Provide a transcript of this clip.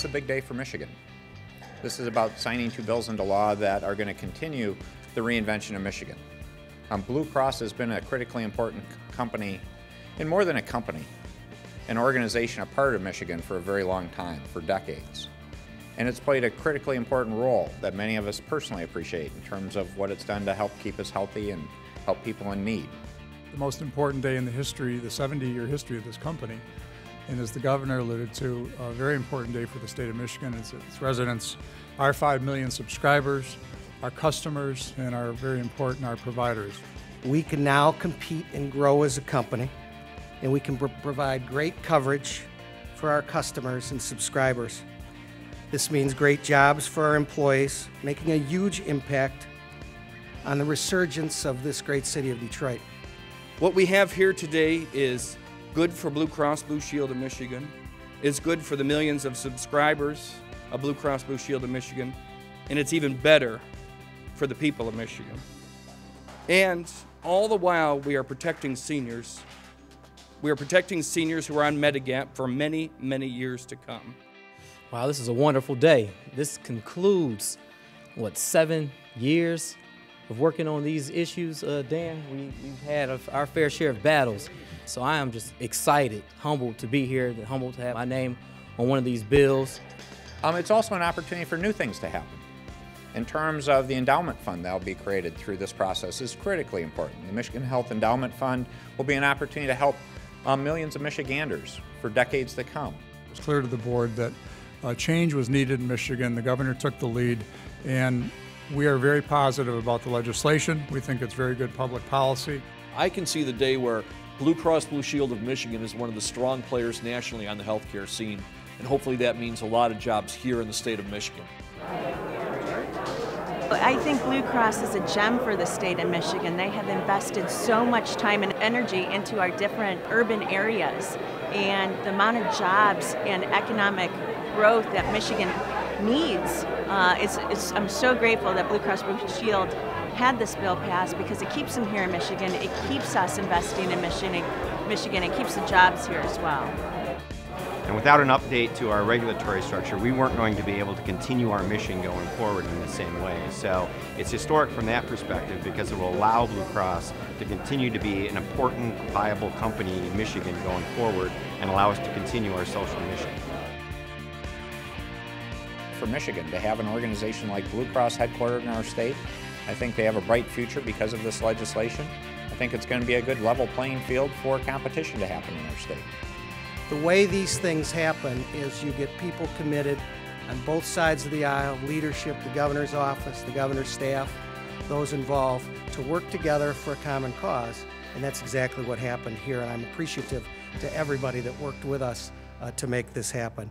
is a big day for Michigan. This is about signing 2 bills into law that are going to continue the reinvention of Michigan. Blue Cross has been a critically important company, and more than a company, an organization, a part of Michigan for a very long time, for decades. And it's played a critically important role that many of us personally appreciate in terms of what it's done to help keep us healthy and help people in need. The most important day in the history, the 70-year history of this company, and as the governor alluded to, a very important day for the state of Michigan, its residents, our 5 million subscribers, our customers, and our very important, our providers. We can now compete and grow as a company, and we can provide great coverage for our customers and subscribers. This means great jobs for our employees, making a huge impact on the resurgence of this great city of Detroit. What we have here today is good for Blue Cross Blue Shield of Michigan. It's good for the millions of subscribers of Blue Cross Blue Shield of Michigan, and it's even better for the people of Michigan. And all the while we are protecting seniors. We are protecting seniors who are on Medigap for many, many years to come. Wow, this is a wonderful day. This concludes, 7 years of working on these issues, Dan. We've had our fair share of battles. So I am just excited, humbled to be here, humbled to have my name on one of these bills. It's also an opportunity for new things to happen. In terms of the endowment fund that will be created through this process is critically important. The Michigan Health Endowment Fund will be an opportunity to help millions of Michiganders for decades to come. It was clear to the board that change was needed in Michigan. The governor took the lead, and we are very positive about the legislation. We think it's very good public policy. I can see the day where Blue Cross Blue Shield of Michigan is one of the strong players nationally on the healthcare scene, and hopefully that means a lot of jobs here in the state of Michigan. I think Blue Cross is a gem for the state of Michigan. They have invested so much time and energy into our different urban areas, and the amount of jobs and economic growth that Michigan needs. I'm so grateful that Blue Cross Blue Shield had this bill passed because it keeps them here in Michigan. It keeps us investing in Michigan. It keeps the jobs here as well. And without an update to our regulatory structure, we weren't going to be able to continue our mission going forward in the same way. So it's historic from that perspective because it will allow Blue Cross to continue to be an important, viable company in Michigan going forward and allow us to continue our social mission. For Michigan to have an organization like Blue Cross headquartered in our state, I think they have a bright future because of this legislation. I think it's going to be a good level playing field for competition to happen in our state. The way these things happen is you get people committed on both sides of the aisle, leadership, the governor's office, the governor's staff, those involved, to work together for a common cause. And that's exactly what happened here, and I'm appreciative to everybody that worked with us to make this happen.